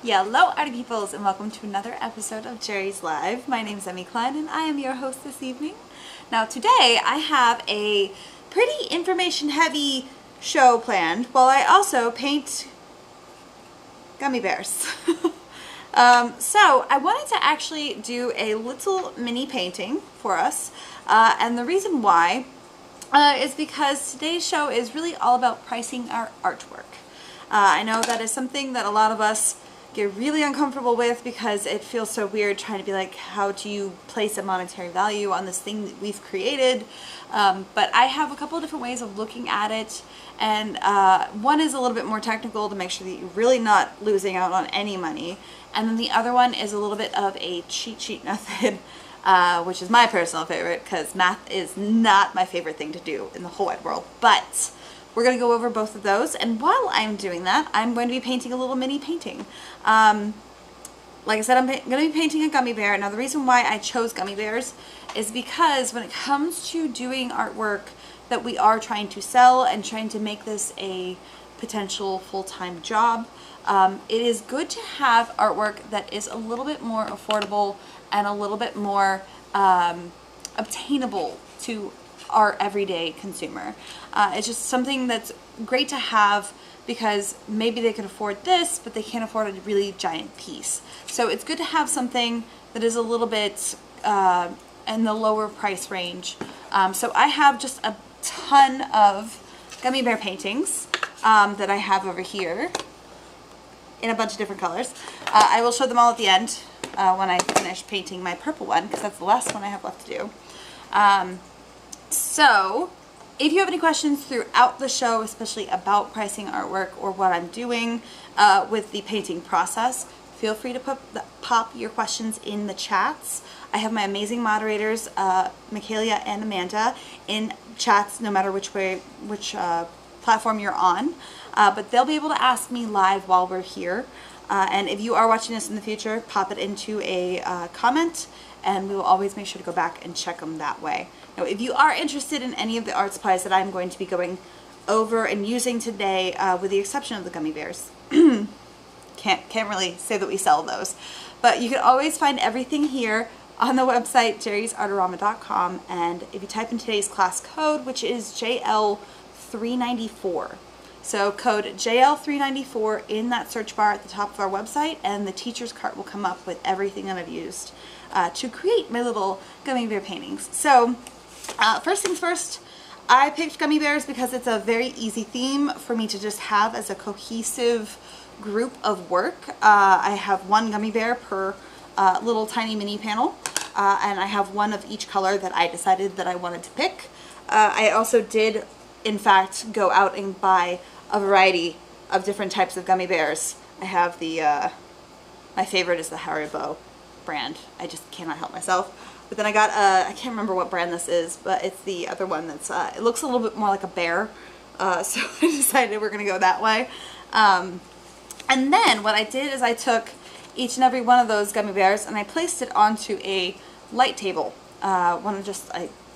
Hello Arty Peoples and welcome to another episode of Jerry's Live. My name is Emmy Klein and I am your host this evening. Now today I have a pretty information heavy show planned while I also paint gummy bears. So I wanted to actually do a little mini painting for us and the reason why is because today's show is really all about pricing our artwork. I know that is something that a lot of us get really uncomfortable with because it feels so weird trying to be like, how do you place a monetary value on this thing that we've created? But I have a couple of different ways of looking at it, and one is a little bit more technical to make sure that you're really not losing out on any money, and then the other one is a little bit of a cheat sheet method, which is my personal favorite because math is not my favorite thing to do in the whole wide world. But we're going to go over both of those, and while I'm doing that, I'm going to be painting a little mini painting. Like I said, I'm going to be painting a gummy bear. Now the reason why I chose gummy bears is because when it comes to doing artwork that we are trying to sell and trying to make this a potential full-time job, it is good to have artwork that is a little bit more affordable and a little bit more obtainable to our everyday consumer. It's just something that's great to have because maybe they can afford this, but they can't afford a really giant piece. So it's good to have something that is a little bit in the lower price range. So I have just a ton of gummy bear paintings that I have over here in a bunch of different colors. I will show them all at the end when I finish painting my purple one, because that's the last one I have left to do. So if you have any questions throughout the show, especially about pricing artwork or what I'm doing with the painting process, feel free to pop your questions in the chats. I have my amazing moderators, Michaela and Amanda, in chats no matter which platform you're on. But they'll be able to ask me live while we're here. And if you are watching this in the future, pop it into a comment, and we will always make sure to go back and check them that way. Now, if you are interested in any of the art supplies that I'm going to be going over and using today, with the exception of the gummy bears, can't really say that we sell those, but you can always find everything here on the website JerrysArtarama.com, and if you type in today's class code, which is JL394, so code JL394 in that search bar at the top of our website, and the teacher's cart will come up with everything that I've used to create my little gummy bear paintings. So first things first, I picked gummy bears because it's a very easy theme for me to just have as a cohesive group of work. I have one gummy bear per little tiny mini panel, and I have one of each color that I decided that I wanted to pick. I also did in fact go out and buy a variety of different types of gummy bears. I have the my favorite is the Haribo brand. I just cannot help myself. But then I got I can't remember what brand this is, but it's the other one that's it looks a little bit more like a bear, so I decided we're gonna go that way. And then what I did is I took each and every one of those gummy bears and I placed it onto a light table, one of just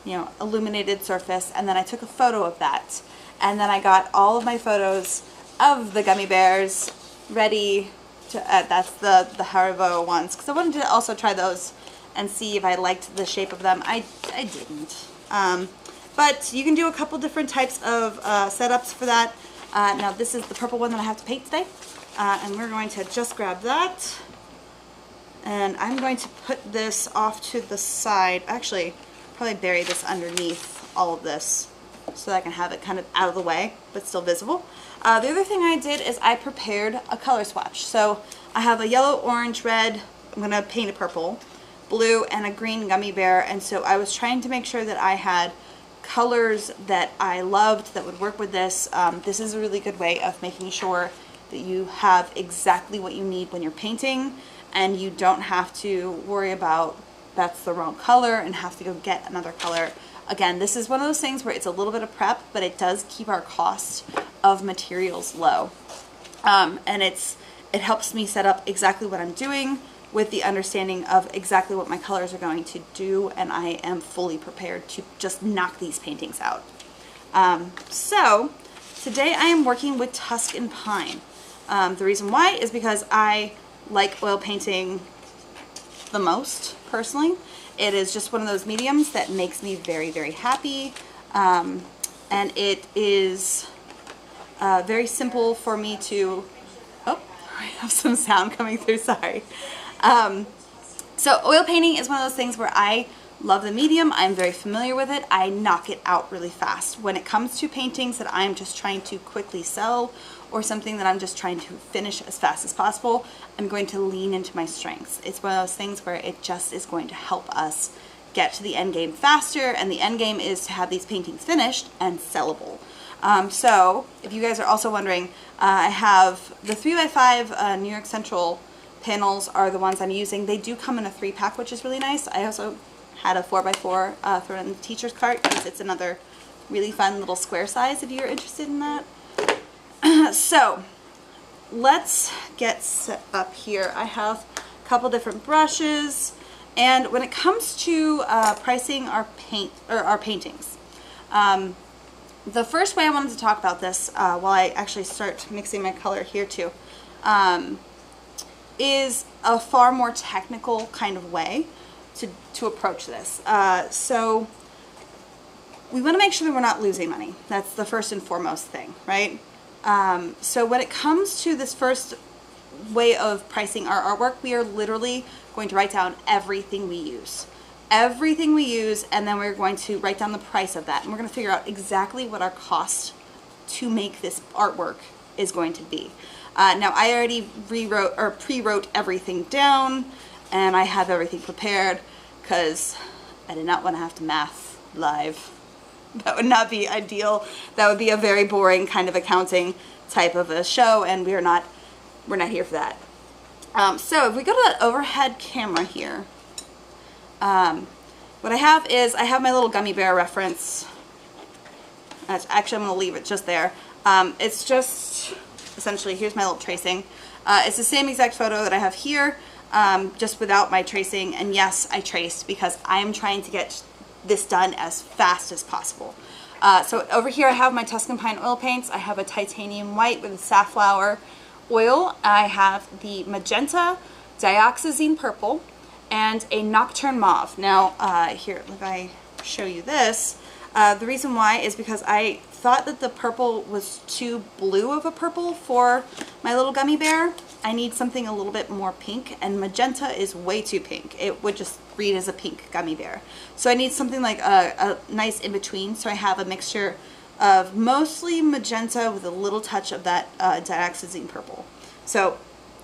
illuminated surface, and then I took a photo of that, and then I got all of my photos of the gummy bears ready to that's the Haribo ones, because I wanted to also try those and see if I liked the shape of them. I didn't, but you can do a couple different types of setups for that. Now this is the purple one that I have to paint today, and we're going to just grab that, and I'm going to put this off to the side. Actually, probably bury this underneath all of this so that I can have it kind of out of the way but still visible. The other thing I did is I prepared a color swatch. So I have a yellow, orange, red, I'm going to paint a purple, blue, and a green gummy bear, and so I was trying to make sure that I had colors that I loved that would work with this. This is a really good way of making sure that you have exactly what you need when you're painting, and you don't have to worry about that's the wrong color and have to go get another color. Again, this is one of those things where it's a little bit of prep, but it does keep our cost of materials low. And it helps me set up exactly what I'm doing with the understanding of exactly what my colors are going to do, and I am fully prepared to just knock these paintings out. So today I am working with Tuscan Pine. The reason why is because I like oil painting the most, personally. It is just one of those mediums that makes me very, very happy. And it is very simple for me to, oh, I have some sound coming through, sorry. So oil painting is one of those things where I love the medium. I'm very familiar with it. I knock it out really fast. When it comes to paintings that I'm just trying to quickly sell, or something that I'm just trying to finish as fast as possible, I'm going to lean into my strengths. It's one of those things where it just is going to help us get to the end game faster, and the end game is to have these paintings finished and sellable. So if you guys are also wondering, I have the 3x5 New York Central panels are the ones I'm using. They do come in a 3-pack, which is really nice. I also had a 4x4 thrown in the teacher's cart because it's another really fun little square size if you're interested in that. So let's get set up here. I have a couple different brushes, and when it comes to pricing our paintings, the first way I wanted to talk about this while I actually start mixing my color here too, is a far more technical kind of way to approach this. So we want to make sure that we're not losing money. That's the first and foremost thing, right? So when it comes to this first way of pricing our artwork, we are literally going to write down everything we use. Everything we use, and then we're going to write down the price of that. And we're going to figure out exactly what our cost to make this artwork is going to be. Now, I already rewrote or pre-wrote everything down, and I have everything prepared because I did not want to have to math live. That would not be ideal. That would be a very boring kind of accounting type of a show, and we're not here for that. So if we go to that overhead camera here, what I have is I have my little gummy bear reference. Actually, I'm going to leave it just there. It's just essentially, here's my little tracing. It's the same exact photo that I have here, just without my tracing. And yes, I traced because I am trying to get this done as fast as possible. So over here I have my Tuscan Pine oil paints. I have a titanium white with a safflower oil. I have the magenta, dioxazine purple, and a nocturne mauve. Now here, if I show you this, the reason why is because I thought that the purple was too blue of a purple for my little gummy bear. I need something a little bit more pink, and magenta is way too pink. It would just read as a pink gummy bear. So I need something like a nice in-between. So I have a mixture of mostly magenta with a little touch of that dioxazine purple. So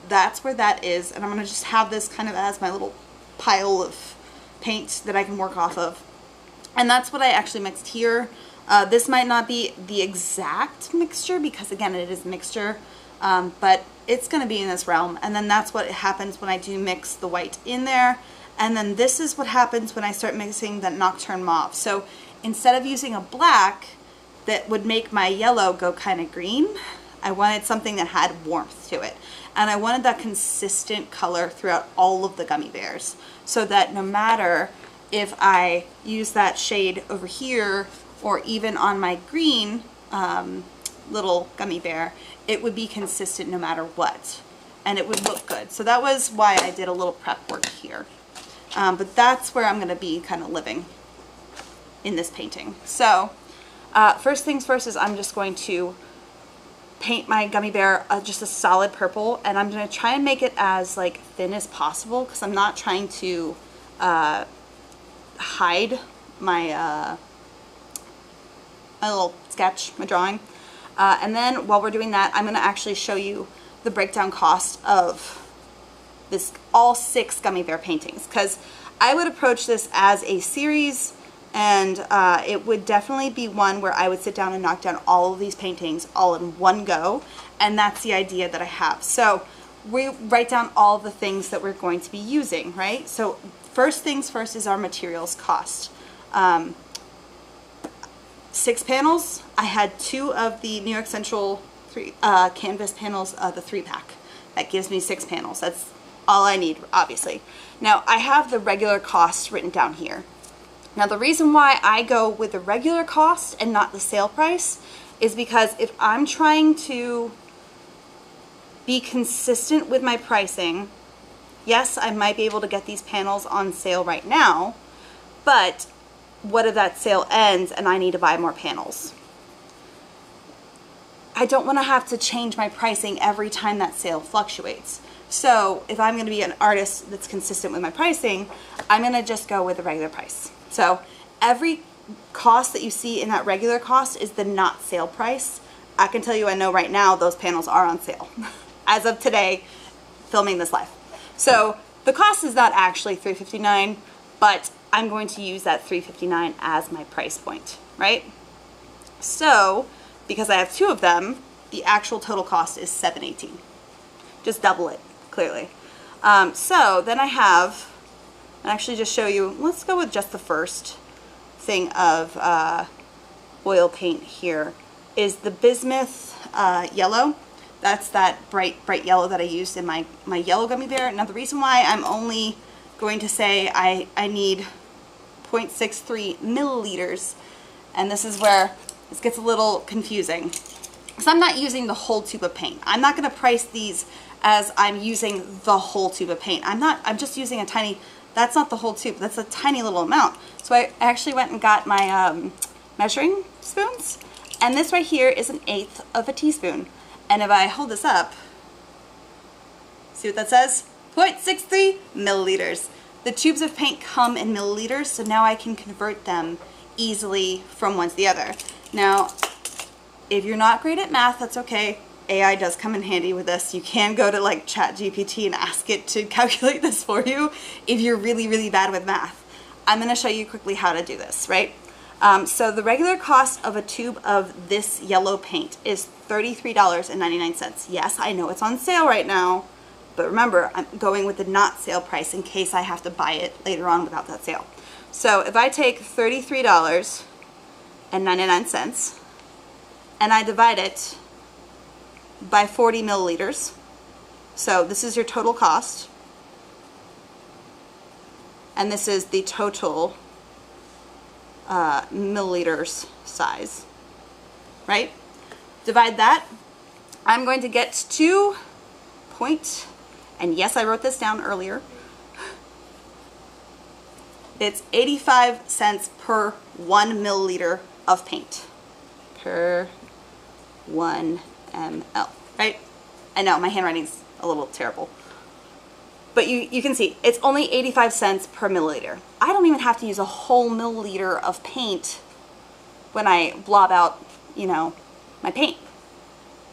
that's where that is, and I'm going to just have this kind of as my little pile of paint that I can work off of. And that's what I actually mixed here. This might not be the exact mixture because, again, it is a mixture, but it's going to be in this realm. And then that's what happens when I do mix the white in there. And then this is what happens when I start mixing that nocturne mauve. So instead of using a black that would make my yellow go kind of green, I wanted something that had warmth to it. And I wanted that consistent color throughout all of the gummy bears, so that no matter if I use that shade over here or even on my green little gummy bear, it would be consistent no matter what, and it would look good. So that was why I did a little prep work here. But that's where I'm going to be kind of living in this painting. So first things first is I'm just going to paint my gummy bear just a solid purple, and I'm going to try and make it as like thin as possible because I'm not trying to hide my my little sketch, my drawing. And then while we're doing that, I'm going to actually show you the breakdown cost of this all 6 gummy bear paintings, because I would approach this as a series, and it would definitely be one where I would sit down and knock down all of these paintings all in one go, and that's the idea that I have. So we write down all the things that we're going to be using, right? So first things first is our materials cost. 6 panels. I had 2 of the New York Central canvas panels, the 3-pack. That gives me 6 panels. That's all I need, obviously. Now I have the regular cost written down here. Now the reason why I go with the regular cost and not the sale price is because if I'm trying to be consistent with my pricing. Yes, I might be able to get these panels on sale right now, but what if that sale ends and I need to buy more panels? I don't want to have to change my pricing every time that sale fluctuates. So if I'm going to be an artist that's consistent with my pricing, I'm going to just go with the regular price. So every cost that you see in that regular cost is the not sale price. I can tell you, I know right now those panels are on sale as of today, filming this live. So the cost is not actually $359, but I'm going to use that $359 as my price point, right? So because I have 2 of them, the actual total cost is $718. Just double it, clearly. So then I have, I'll actually just show you, let's go with just the first thing of oil paint here, is the bismuth yellow. That's that bright yellow that I used in my yellow gummy bear. Now the reason why I'm only going to say I need 0.63 milliliters, and this is where this gets a little confusing, because I'm not using the whole tube of paint. I'm not going to price these as I'm using the whole tube of paint. I'm just using a tiny, that's not the whole tube, that's a tiny little amount. So I actually went and got my measuring spoons, and this right here is 1/8 of a teaspoon. And if I hold this up, see what that says? 0.63 milliliters. The tubes of paint come in milliliters, so now I can convert them easily from one to the other. Now, if you're not great at math, that's okay. AI does come in handy with this. You can go to like ChatGPT and ask it to calculate this for you if you're really, really bad with math. I'm going to show you quickly how to do this, right? So the regular cost of a tube of this yellow paint is $33.99. Yes, I know it's on sale right now, but remember, I'm going with the not sale price in case I have to buy it later on without that sale. So if I take $33.99 and I divide it by 40 milliliters, so this is your total cost, and this is the total milliliters size, right? Divide that. I'm going to get to point, and yes, I wrote this down earlier. It's 85 cents per 1 milliliter of paint. Per 1 ml, right? I know, my handwriting's a little terrible. But you can see, it's only 85 cents per milliliter. I don't even have to use a whole milliliter of paint when I blob out, you know, my paint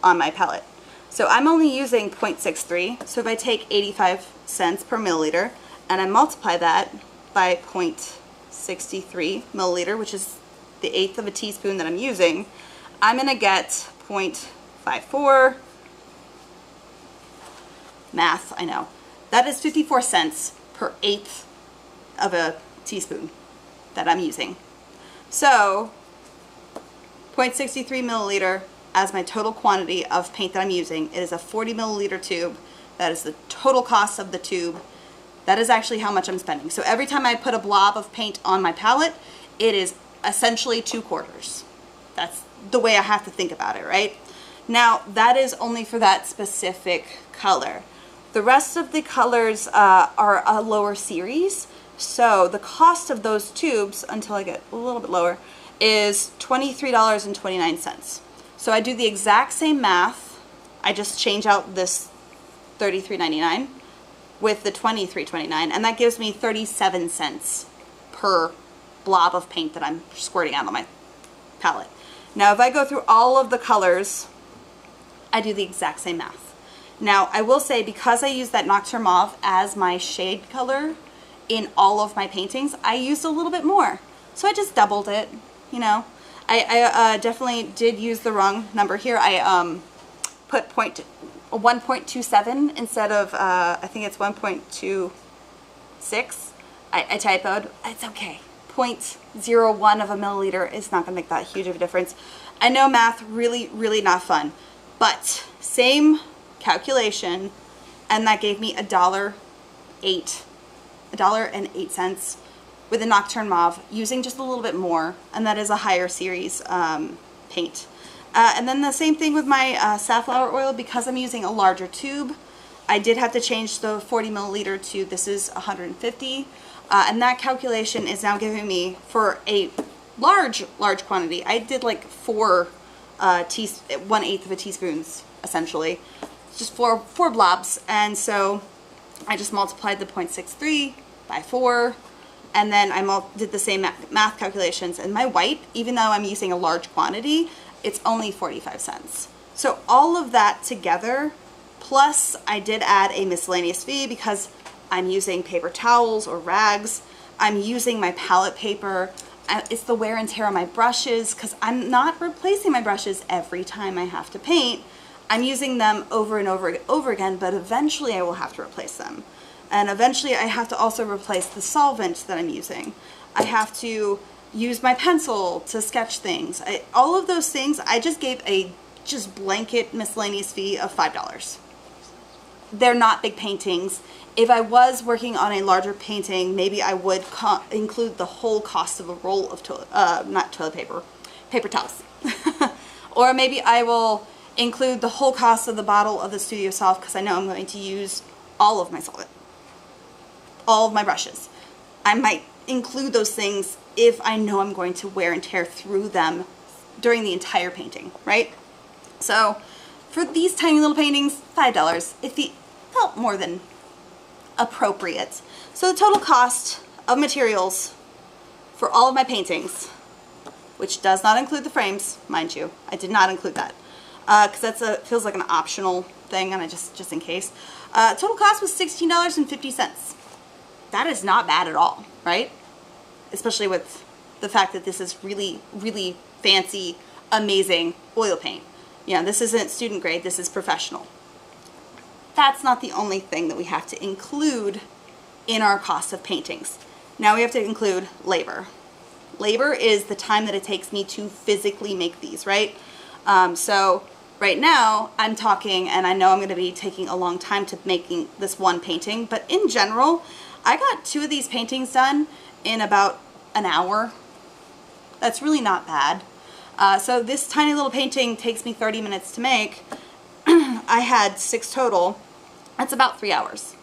on my palette. So I'm only using 0.63. So if I take 85 cents per milliliter and I multiply that by 0.63 milliliter, which is the 1/8 of a teaspoon that I'm using, I'm going to get 0.54. Math, I know. That is 54 cents per 1/8 of a teaspoon that I'm using. So 0.63 milliliter as my total quantity of paint that I'm using. It is a 40 milliliter tube. That is the total cost of the tube. That is actually how much I'm spending. So every time I put a blob of paint on my palette, it is essentially 2/4. That's the way I have to think about it, right? Now, that is only for that specific color. The rest of the colors are a lower series, so the cost of those tubes, until I get a little bit lower, is $23.29. So I do the exact same math, I just change out this $33.99 with the $23.29, and that gives me 37 cents per blob of paint that I'm squirting out on my palette. Now if I go through all of the colors, I do the exact same math. Now, I will say, because I use that Nocturne Mauve as my shade color in all of my paintings, I used a little bit more. So I just doubled it, you know. I definitely did use the wrong number here. I put 1.27 instead of, I think it's 1.26. I typoed. It's okay. 0.01 of a milliliter is not going to make that huge of a difference. I know math, really, really not fun. But same calculation, and that gave me $1.08 with a Nocturne Mauve, using just a little bit more, and that is a higher series paint. And then the same thing with my safflower oil. Because I'm using a larger tube, I did have to change the 40 milliliter to this is 150. And that calculation is now giving me, for a large quantity, I did like 1/8 of a teaspoons, essentially. Just four blobs. And so I just multiplied the 0.63 by 4. And then I did the same math calculations. And my white, even though I'm using a large quantity, it's only 45 cents. So all of that together, plus I did add a miscellaneous fee because I'm using paper towels or rags. I'm using my palette paper. It's the wear and tear on my brushes because I'm not replacing my brushes every time I have to paint. I'm using them over and over again, but eventually I will have to replace them. And eventually I have to also replace the solvent that I'm using. I have to use my pencil to sketch things. All of those things, I just gave a blanket miscellaneous fee of $5. They're not big paintings. If I was working on a larger painting, maybe I would include the whole cost of a roll of paper towels. Or maybe I will include the whole cost of the bottle of the Studio Soft because I know I'm going to use all of my solvent, all of my brushes. I might include those things if I know I'm going to wear and tear through them during the entire painting, right? So for these tiny little paintings, $5. It felt more than appropriate. So the total cost of materials for all of my paintings, which does not include the frames, mind you, I did not include that because feels like an optional thing, and I just in case. Total cost was $16.50. That is not bad at all, right? Especially with the fact that this is really, really fancy, amazing oil paint. Yeah, this isn't student grade, this is professional. That's not the only thing that we have to include in our cost of paintings. Now we have to include labor. Labor is the time that it takes me to physically make these, right? So right now I'm talking, and I know I'm going to be taking a long time to making this one painting, but in general, I got 2 of these paintings done in about an hour. That's really not bad. So this tiny little painting takes me 30 minutes to make. I had 6 total. That's about 3 hours.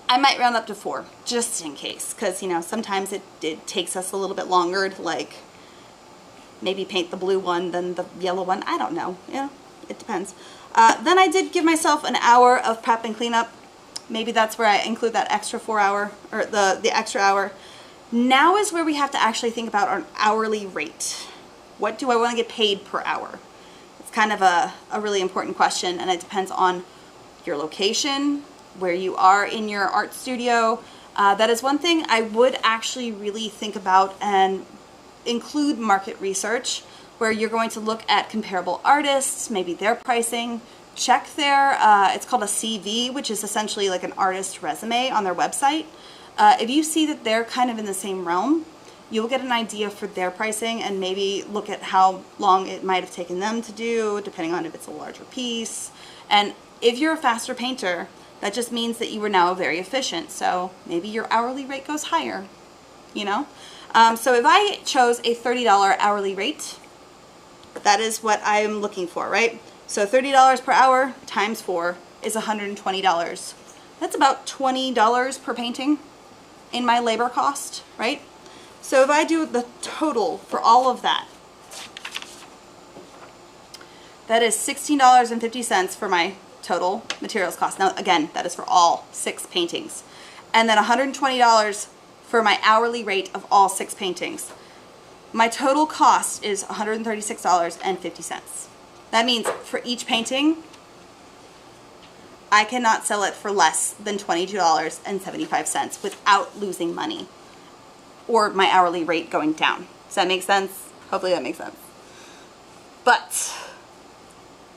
I might round up to 4, just in case, because, you know, sometimes it takes us a little bit longer to, like, maybe paint the blue one than the yellow one. I don't know. Yeah, it depends. Then I did give myself an hour of prep and cleanup. Maybe that's where I include that extra 4 hour, or the extra hour. Now is where we have to actually think about our hourly rate. What do I want to get paid per hour? It's kind of a really important question, and it depends on your location, where you are in your art studio. That is one thing I would actually really think about and include market research, where you're going to look at comparable artists, maybe their pricing, check their, it's called a CV, which is essentially like an artist resume on their website. If you see that they're kind of in the same realm, you'll get an idea for their pricing and maybe look at how long it might have taken them to do, depending on if it's a larger piece. And if you're a faster painter, that just means that you are now very efficient. So maybe your hourly rate goes higher, you know? So if I chose a $30 hourly rate, that is what I'm looking for, right? So $30 per hour times 4 is $120. That's about $20 per painting in my labor cost, right? So if I do the total for all of that, that is $16.50 for my total materials cost. Now again, that is for all 6 paintings. And then $120 for my hourly rate of all 6 paintings. My total cost is $136.50. That means for each painting, I cannot sell it for less than $22.75 without losing money or my hourly rate going down. Does that make sense? Hopefully that makes sense. But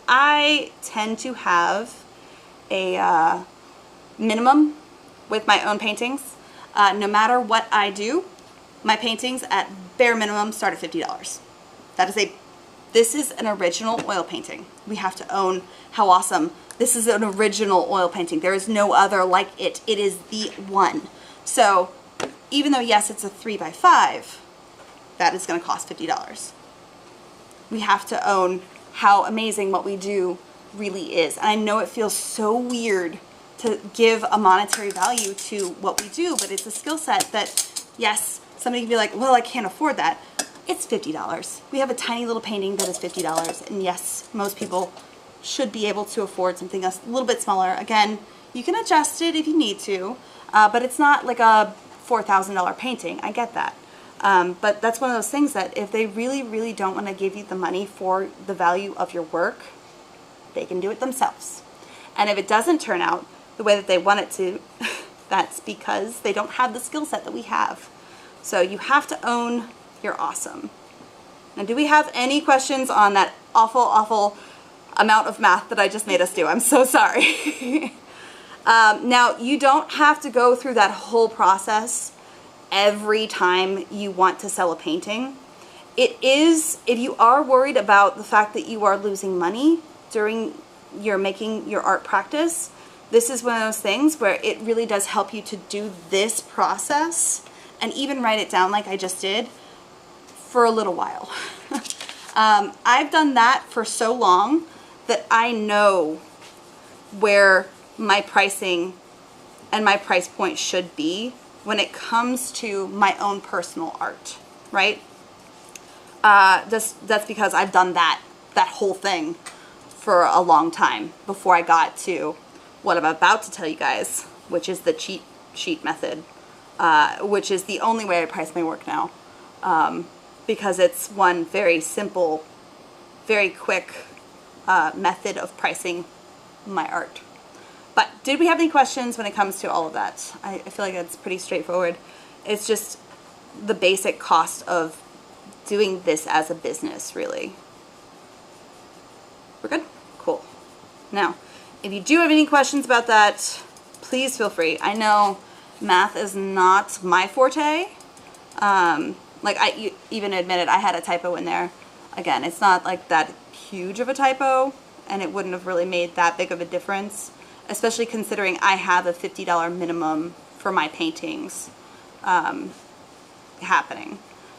I tend to have a minimum with my own paintings. No matter what I do, my paintings at bare minimum start at $50. This is an original oil painting. We have to own how awesome. This is an original oil painting. There is no other like it. It is the one. So even though, yes, it's a 3x5, that is going to cost $50. We have to own how amazing what we do really is. And I know it feels so weird to give a monetary value to what we do, but it's a skill set that, yes, somebody can be like, well, I can't afford that. It's $50. We have a tiny little painting that is $50. And yes, most people should be able to afford something a little bit smaller. Again, you can adjust it if you need to, but it's not like a $4,000 painting. I get that. But that's one of those things that if they really, really don't want to give you the money for the value of your work, they can do it themselves. And if it doesn't turn out the way that they want it to, that's because they don't have the skill set that we have. So you have to own your awesome. Now, do we have any questions on that awful, awful amount of math that I just made us do? I'm so sorry. Now, you don't have to go through that whole process every time you want to sell a painting. It is, if you are worried about the fact that you are losing money during your making your art practice, this is one of those things where it really does help you to do this process and even write it down like I just did for a little while. I've done that for so long that I know where my pricing and my price point should be when it comes to my own personal art, right? That's because I've done that whole thing for a long time before I got to what I'm about to tell you guys, which is the cheat sheet method, which is the only way I price my work now, because it's one very simple, very quick method of pricing my art. But did we have any questions when it comes to all of that? I feel like it's pretty straightforward. It's just the basic cost of doing this as a business, really. We're good? Cool. Now, if you do have any questions about that, please feel free. I know math is not my forte. Like I even admitted I had a typo in there. Again, it's not like that huge of a typo, and it wouldn't have really made that big of a difference, especially considering I have a $50 minimum for my paintings happening.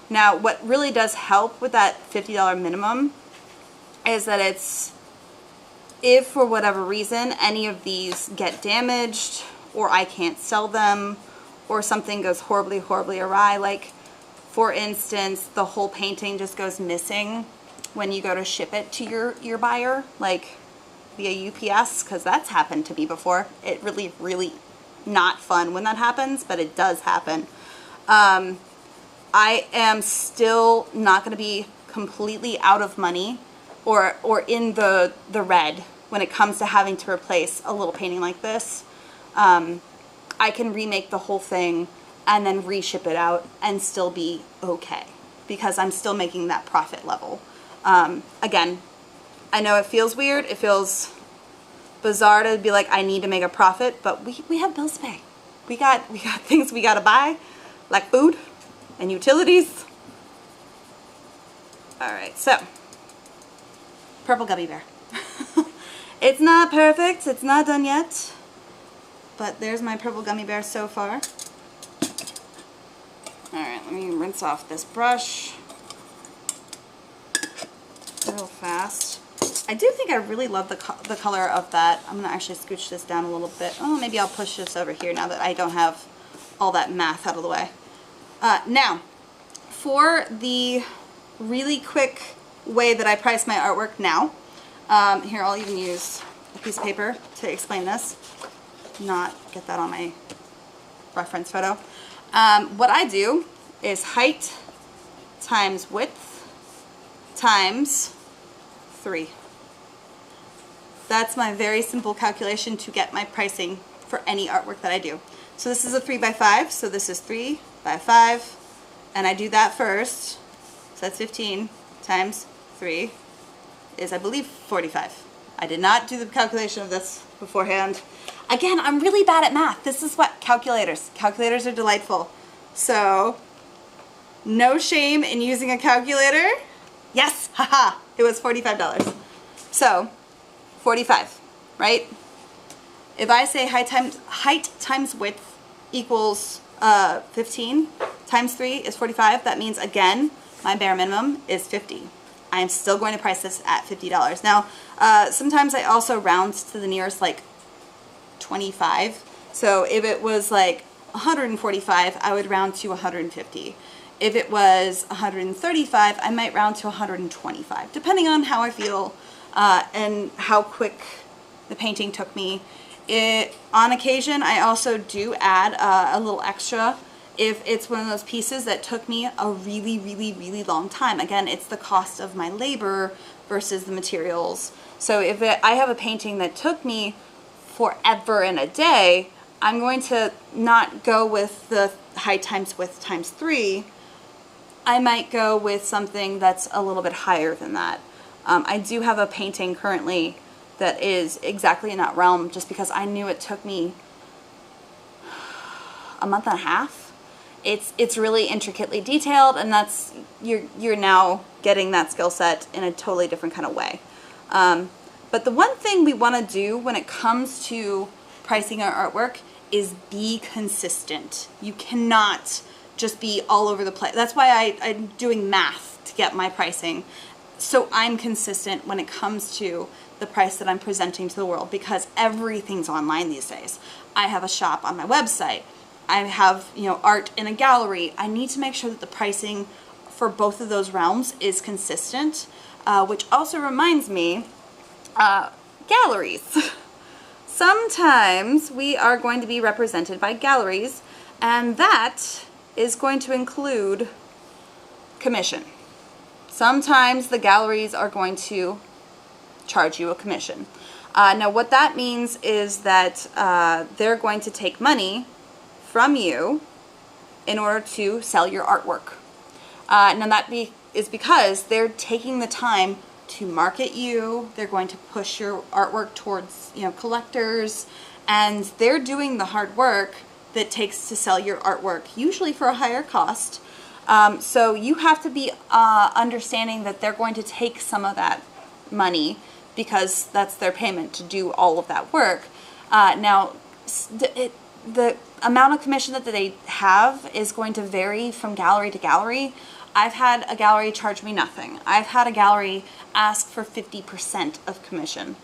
Now, what really does help with that $50 minimum is that it's, if for whatever reason any of these get damaged or I can't sell them or something goes horribly, horribly awry, like for instance, the whole painting just goes missing when you go to ship it to your buyer, like via UPS, because that's happened to me before. It really, really not fun when that happens, but it does happen. I am still not going to be completely out of money or in the red when it comes to having to replace a little painting like this. I can remake the whole thing and then reship it out and still be okay because I'm still making that profit level. Again, I know it feels weird. It feels bizarre to be like, I need to make a profit, but we have bills to pay. We got things we got to buy, like food and utilities. All right, so purple gummy bear. It's not perfect. It's not done yet, but there's my purple gummy bear so far. All right, let me rinse off this brush real fast. I do think I really love the color of that. I'm going to actually scooch this down a little bit. Oh, maybe I'll push this over here now that I don't have all that math out of the way. Now, for the really quick way that I price my artwork now, here I'll even use a piece of paper to explain this, not get that on my reference photo. What I do is height times width times 3. That's my very simple calculation to get my pricing for any artwork that I do. So this is a 3x5, so this is 3x5, and I do that first, so that's 15 times 3 is, I believe, 45. I did not do the calculation of this beforehand. Again, I'm really bad at math. This is what calculators are delightful. So no shame in using a calculator. Yes, haha, it was $45. So 45, right? If I say height times width equals 15 times 3 is 45, that means again my bare minimum is 50. I am still going to price this at $50. Now, sometimes I also round to the nearest like 25. So if it was like 145, I would round to 150. If it was 135, I might round to 125, depending on how I feel and how quick the painting took me. On occasion, I also do add a little extra if it's one of those pieces that took me a really, really, really long time. Again, it's the cost of my labor versus the materials. So if I have a painting that took me forever and a day, I'm going to not go with the high times width times 3. I might go with something that's a little bit higher than that. I do have a painting currently that is exactly in that realm, just because I knew it took me a month and a half. It's really intricately detailed, and that's you're now getting that skill set in a totally different kind of way. But the one thing we want to do when it comes to pricing our artwork is be consistent. You cannot just be all over the place. That's why I'm doing math to get my pricing, so I'm consistent when it comes to the price that I'm presenting to the world, because everything's online these days. I have a shop on my website. I have, you know, art in a gallery. I need to make sure that the pricing for both of those realms is consistent, which also reminds me, galleries. Sometimes we are going to be represented by galleries, and that is going to include commission. Sometimes the galleries are going to charge you a commission. Now what that means is that they're going to take money from you in order to sell your artwork. Now that is because they're taking the time to market you. They're going to push your artwork towards, you know, collectors, and they're doing the hard work that takes to sell your artwork, usually for a higher cost. So you have to be understanding that they're going to take some of that money, because that's their payment to do all of that work. Now, the amount of commission that they have is going to vary from gallery to gallery. I've had a gallery charge me nothing. I've had a gallery ask for 50% of commission.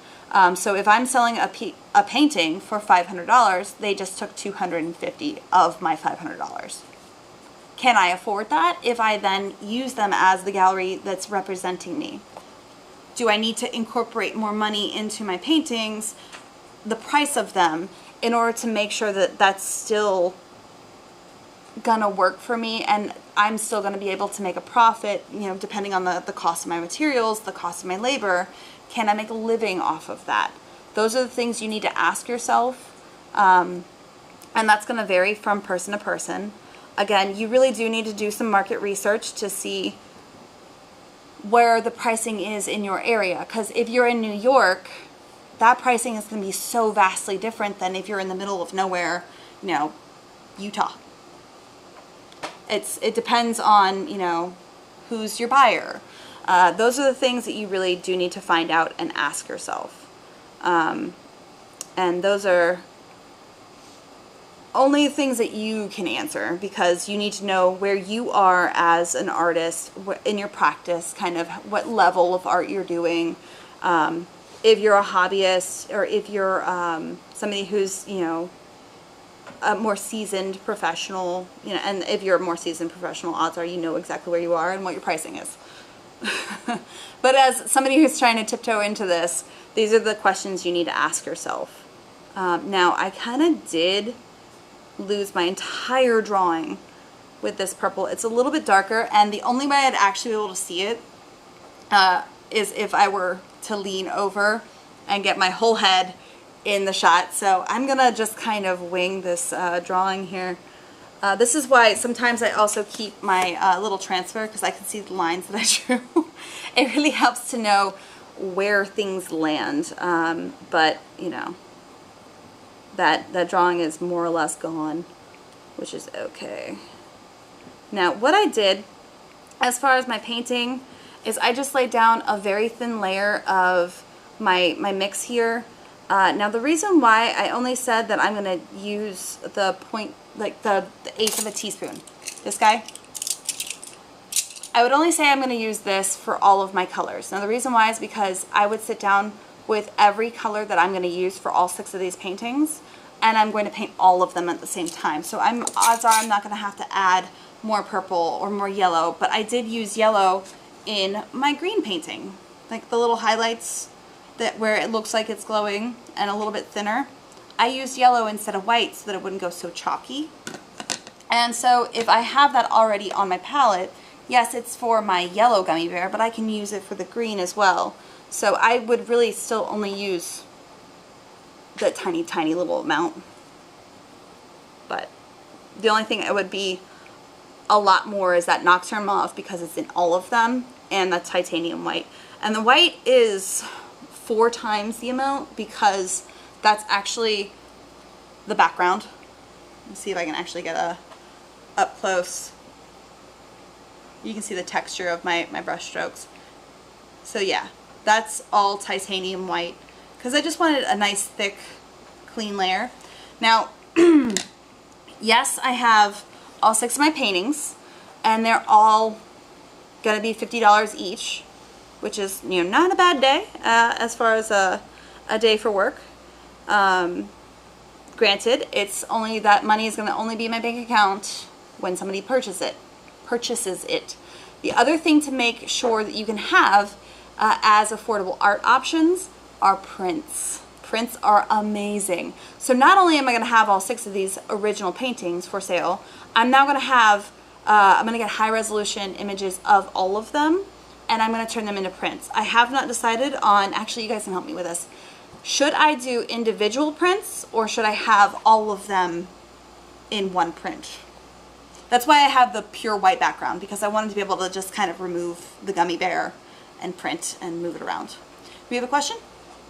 So if I'm selling a painting for $500, they just took $250 of my $500. Can I afford that if I then use them as the gallery that's representing me? Do I need to incorporate more money into my paintings, the price of them, in order to make sure that that's still gonna work for me and I'm still gonna be able to make a profit, you know, depending on the cost of my materials, the cost of my labor? Can I make a living off of that? Those are the things you need to ask yourself, and that's gonna vary from person to person. Again, you really do need to do some market research to see where the pricing is in your area, because if you're in New York, that pricing is going to be so vastly different than if you're in the middle of nowhere, you know, Utah. It depends on, you know, who's your buyer. Those are the things that you really do need to find out and ask yourself. And those are only things that you can answer, because you need to know where you are as an artist in your practice, kind of what level of art you're doing. If you're a hobbyist, or if you're somebody who's, you know, a more seasoned professional, you know, and if you're a more seasoned professional, odds are you know exactly where you are and what your pricing is. But as somebody who's trying to tiptoe into this, these are the questions you need to ask yourself. Now, I kind of did lose my entire drawing with this purple. It's a little bit darker, and the only way I'd actually be able to see it is if I were to lean over and get my whole head in the shot. So I'm gonna just kind of wing this drawing here. This is why sometimes I also keep my little transfer, because I can see the lines that I drew. It really helps to know where things land, but you know, that drawing is more or less gone, which is okay. Now what I did as far as my painting is I just laid down a very thin layer of my mix here. Now the reason why I only said that I'm going to use the 1/8 of a teaspoon, this guy, I would only say I'm going to use this for all of my colors. Now the reason why is because I would sit down with every color that I'm going to use for all 6 of these paintings, and I'm going to paint all of them at the same time. So odds are I'm not going to have to add more purple or more yellow, but I did use yellow in my green painting. Like the little highlights where it looks like it's glowing and a little bit thinner. I used yellow instead of white so that it wouldn't go so chalky. And so if I have that already on my palette, yes, it's for my yellow gummy bear, but I can use it for the green as well. So I would really still only use the tiny, tiny little amount. But the only thing it would be a lot more is that Nocturne Mauve, because it's in all of them, and the titanium white. And the white is 4 times the amount because that's actually the background. Let's see if I can actually get up close. You can see the texture of my brush strokes. So yeah, that's all titanium white because I just wanted a nice thick clean layer. Now yes, I have all 6 of my paintings and they're all gonna be $50 each, which is, you know, not a bad day as far as a day for work. Granted, it's only that money is going to only be in my bank account when somebody purchases it. The other thing to make sure that you can have as affordable art options are prints. Prints are amazing. So not only am I going to have all 6 of these original paintings for sale, I'm now going to have, I'm going to get high resolution images of all of them, and I'm going to turn them into prints. I have not decided on, actually you guys can help me with this. Should I do individual prints or should I have all of them in one print? That's why I have the pure white background, because I wanted to be able to just kind of remove the gummy bear and print and move it around. We have a question?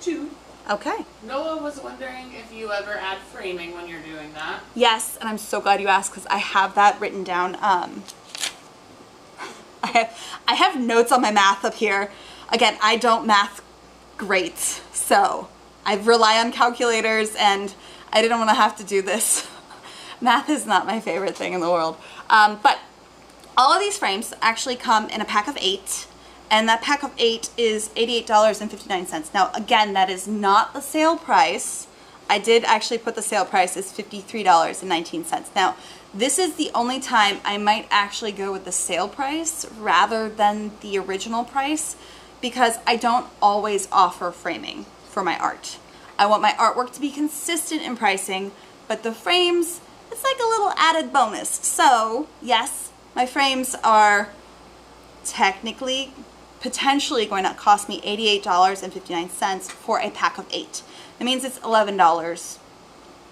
2. Okay. Noah was wondering if you ever add framing when you're doing that. Yes, and I'm so glad you asked because I have that written down. I have notes on my math up here. Again, I don't math great, so I rely on calculators and I didn't want to have to do this. Math is not my favorite thing in the world. But all of these frames actually come in a pack of 8, and that pack of 8 is $88.59. Now again, that is not the sale price. I did actually put the sale price as $53.19. Now this is the only time I might actually go with the sale price rather than the original price, because I don't always offer framing for my art. I want my artwork to be consistent in pricing, but the frames, it's like a little added bonus. So yes, my frames are technically, potentially going to cost me $88.59 for a pack of 8. It means it's $11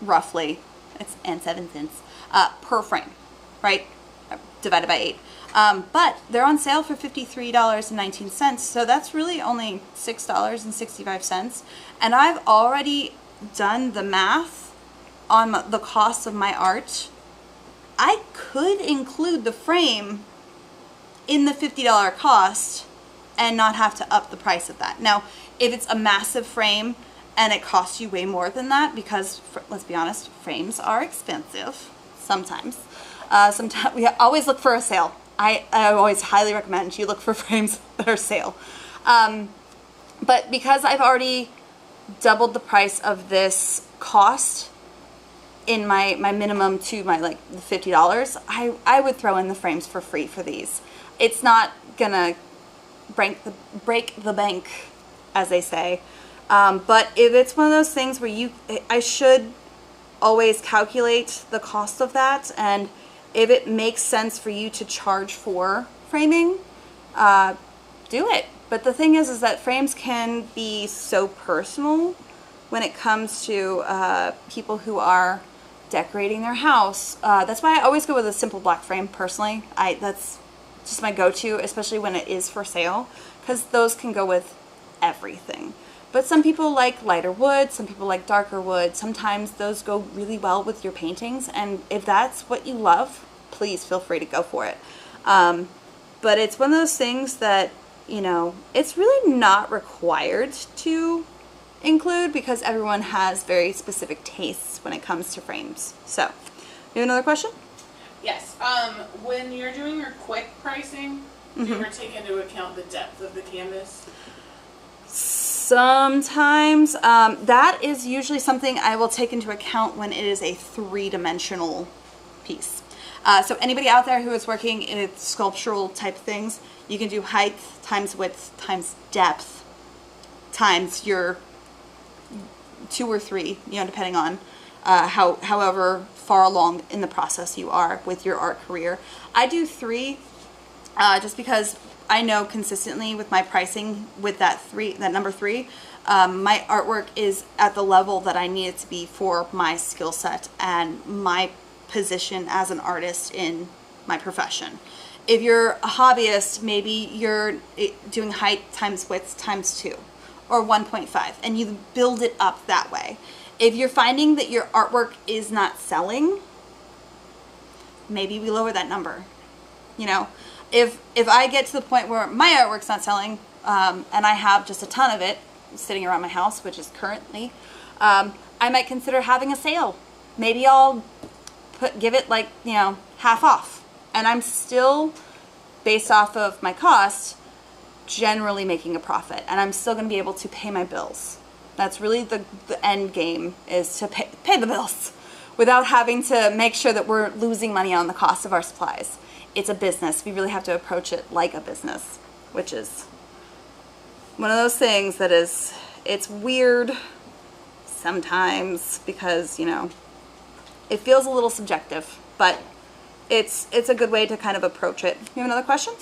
roughly, and 7 cents per frame, right? Divided by 8. But they're on sale for $53.19, so that's really only $6.65. And I've already done the math on the cost of my art. I could include the frame in the $50 cost and not have to up the price of that. Now, if it's a massive frame and it costs you way more than that, because let's be honest, frames are expensive sometimes. Sometimes we always look for a sale. I always highly recommend you look for frames that are sale. But because I've already doubled the price of this cost in my minimum to my like $50, I would throw in the frames for free for these. It's not gonna break the bank, as they say. But if it's one of those things where I should always calculate the cost of that, and if it makes sense for you to charge for framing, do it. But the thing is that frames can be so personal when it comes to people who are decorating their house. That's why I always go with a simple black frame personally. That's just my go-to, especially when it is for sale, because those can go with everything. But some people like lighter wood, some people like darker wood. Sometimes those go really well with your paintings, and if that's what you love, please feel free to go for it. But it's one of those things that, you know, it's really not required to include because everyone has very specific tastes when it comes to frames. So, you have another question? Yes. When you're doing your quick pricing, Do you ever take into account the depth of the canvas? Sometimes. That is usually something I will take into account when it is a three-dimensional piece. So anybody out there who is working in sculptural type things, you can do height times width times depth times your 2 or 3, you know, depending on however far along in the process you are with your art career. I do 3 just because I know consistently with my pricing with that number 3, my artwork is at the level that I need it to be for my skill set and my position as an artist in my profession. If you're a hobbyist, maybe you're doing height times width times 2 or 1.5 and you build it up that way. If you're finding that your artwork is not selling, maybe we lower that number. You know, if I get to the point where my artwork's not selling and I have just a ton of it sitting around my house, which is currently, I might consider having a sale. Maybe I'll give it like, you know, half off. And I'm still, based off of my cost, generally making a profit. And I'm still going to be able to pay my bills. That's really the end game, is to pay the bills without having to make sure that we're losing money on the cost of our supplies. It's a business. We really have to approach it like a business, which is one of those things that is, it's weird sometimes because, you know, it feels a little subjective, but it's a good way to kind of approach it. You have another question?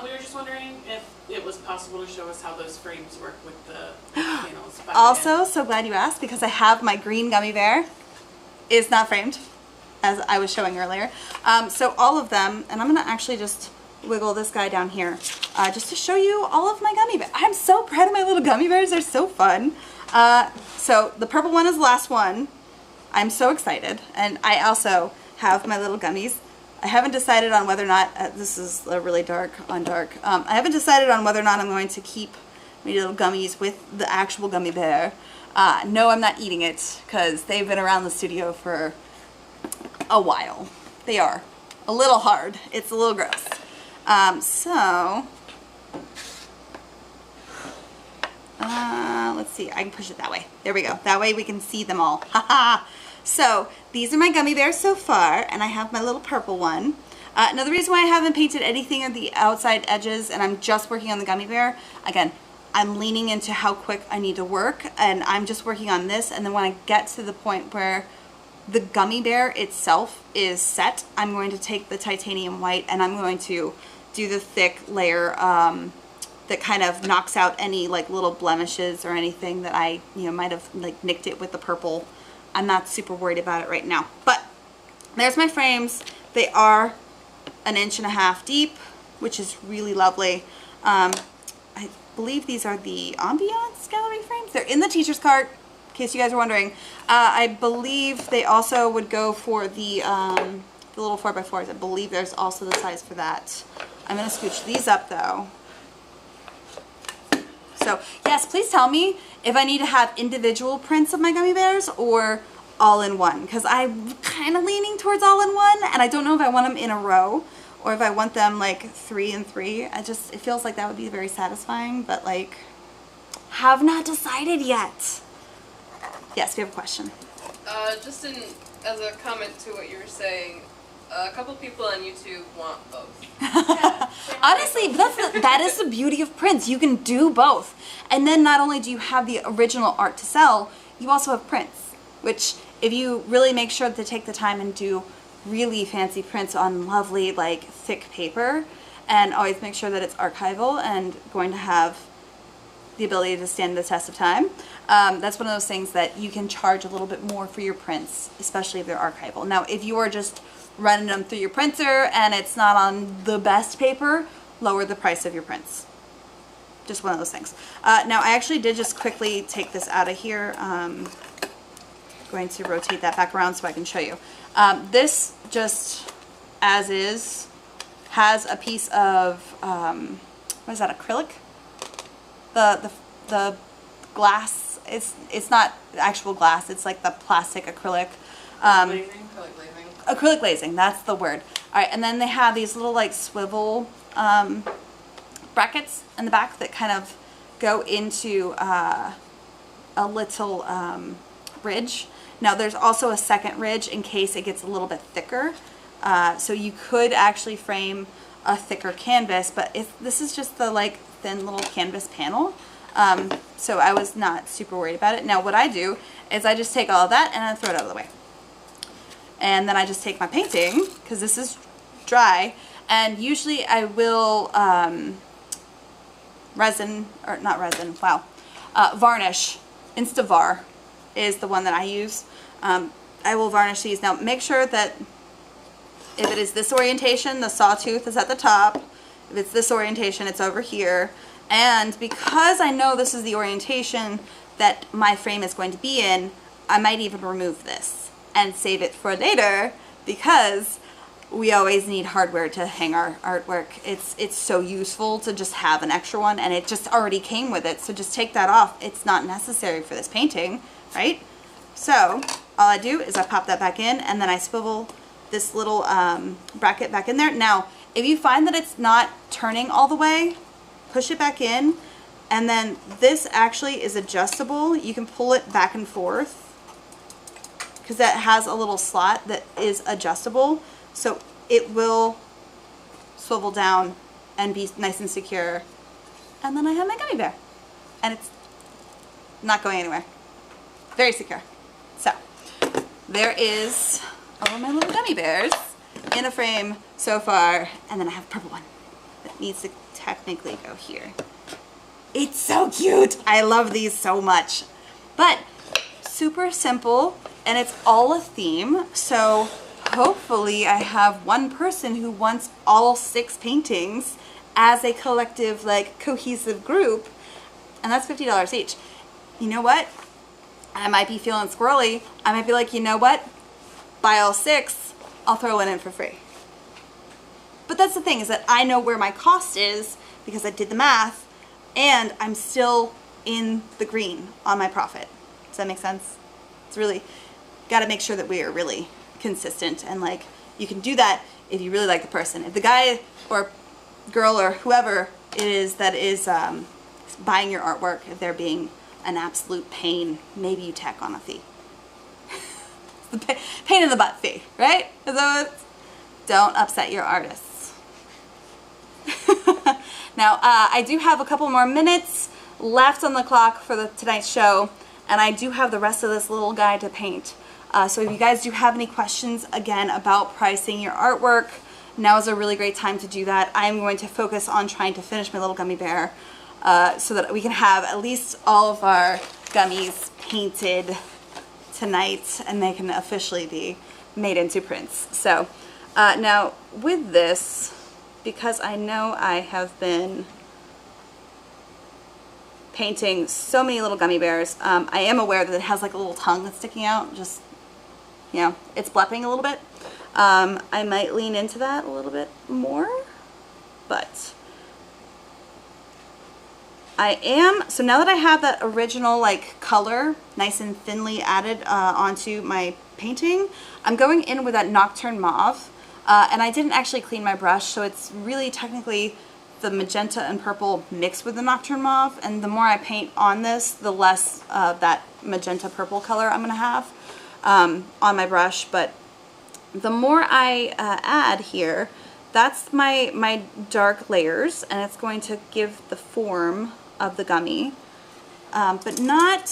We were just wondering if it was possible to show us how those frames work with the panels. Also, so glad you asked, because I have my green gummy bear. Is not framed, as I was showing earlier. So all of them, and I'm going to actually just wiggle this guy down here, just to show you all of my gummy bears. I'm so proud of my little gummy bears. They're so fun. So the purple one is the last one. I'm so excited. And I also have my little gummies. I haven't decided on whether or not, this is really dark on dark. I haven't decided on whether or not I'm going to keep my little gummies with the actual gummy bear. No, I'm not eating it because they've been around the studio for a while. They are a little hard. It's a little gross. Let's see. I can push it that way. There we go. That way we can see them all. Haha. So these are my gummy bears so far, and I have my little purple one. Another reason why I haven't painted anything on the outside edges and I'm just working on the gummy bear, again, I'm leaning into how quick I need to work, and I'm just working on this, and then when I get to the point where the gummy bear itself is set, I'm going to take the titanium white and I'm going to do the thick layer that kind of knocks out any like little blemishes or anything that I, you know, might have like nicked it with the purple. I'm not super worried about it right now. But there's my frames. They are 1.5 inches deep, which is really lovely. I believe these are the Ambiance gallery frames. They're in the teacher's cart, in case you guys are wondering. I believe they also would go for the little 4x4s. I believe there's also the size for that. I'm going to scooch these up though. So yes, please tell me if I need to have individual prints of my gummy bears or all in one, because I'm kind of leaning towards all in one, and I don't know if I want them in a row or if I want them like 3 and 3. It feels like that would be very satisfying, but like, have not decided yet. Yes, we have a question. Just as a comment to what you were saying, a couple people on YouTube want both. Yeah, Honestly, that is the beauty of prints. You can do both. And then not only do you have the original art to sell, you also have prints, which if you really make sure to take the time and do really fancy prints on lovely, like, thick paper, and always make sure that it's archival and going to have the ability to stand the test of time. That's one of those things that you can charge a little bit more for your prints, especially if they're archival. Now, if you are just running them through your printer and it's not on the best paper, lower the price of your prints. Just one of those things. Now, I actually did just quickly take this out of here. Going to rotate that back around so I can show you. This just, as is, has a piece of, what is that, acrylic? The glass, it's not actual glass, it's like the plastic acrylic. Acrylic glazing. Acrylic glazing, that's the word. Alright, and then they have these little like swivel brackets in the back that kind of go into a little ridge. Now there's also a second ridge in case it gets a little bit thicker. So you could actually frame a thicker canvas, but this is just the like thin little canvas panel. So I was not super worried about it. Now what I do is I just take all of that and I throw it out of the way. And then I just take my painting, because this is dry, and usually I will varnish. Instavar is the one that I use. I will varnish these. Now make sure that if it is this orientation, the sawtooth is at the top. If it's this orientation, it's over here. And because I know this is the orientation that my frame is going to be in, I might even remove this and save it for later, because we always need hardware to hang our artwork. It's so useful to just have an extra one, and it just already came with it, so just take that off. It's not necessary for this painting, right? So all I do is I pop that back in, and then I swivel this little bracket back in there. Now if you find that it's not turning all the way, push it back in, and then this actually is adjustable. You can pull it back and forth, because that has a little slot that is adjustable, so it will swivel down and be nice and secure. And then I have my gummy bear, and it's not going anywhere. Very secure. So there is all of my little gummy bears in a frame so far, and then I have a purple one that needs to technically go here. It's so cute. I love these so much. But super simple, and it's all a theme, so hopefully I have one person who wants all 6 paintings as a collective, like, cohesive group, and that's $50 each. You know what? I might be feeling squirrely. I might be like, you know what? Buy all 6, I'll throw one in for free. But that's the thing, is that I know where my cost is because I did the math, and I'm still in the green on my profit. Does that make sense? It's really, got to make sure that we are really consistent, and like, you can do that if you really like the person. If the guy or girl or whoever it is that is buying your artwork, if they're being an absolute pain, maybe you tack on a fee. The pain in the butt fee, right? So don't upset your artists. Now, I do have a couple more minutes left on the clock for tonight's show, and I do have the rest of this little guide to paint. So if you guys do have any questions, again, about pricing your artwork, now is a really great time to do that. I'm going to focus on trying to finish my little gummy bear so that we can have at least all of our gummies painted tonight, and they can officially be made into prints. So now with this, because I know I have been painting so many little gummy bears, I am aware that it has like a little tongue that's sticking out, just, you know, it's blepping a little bit. I might lean into that a little bit more, but I am, so now that I have that original like color nice and thinly added onto my painting, I'm going in with that Nocturne Mauve, and I didn't actually clean my brush, so it's really technically the magenta and purple mixed with the Nocturne Mauve, and the more I paint on this, the less that magenta purple color I'm going to have on my brush. But the more I add here, that's my dark layers, and it's going to give the form of the gummy, but not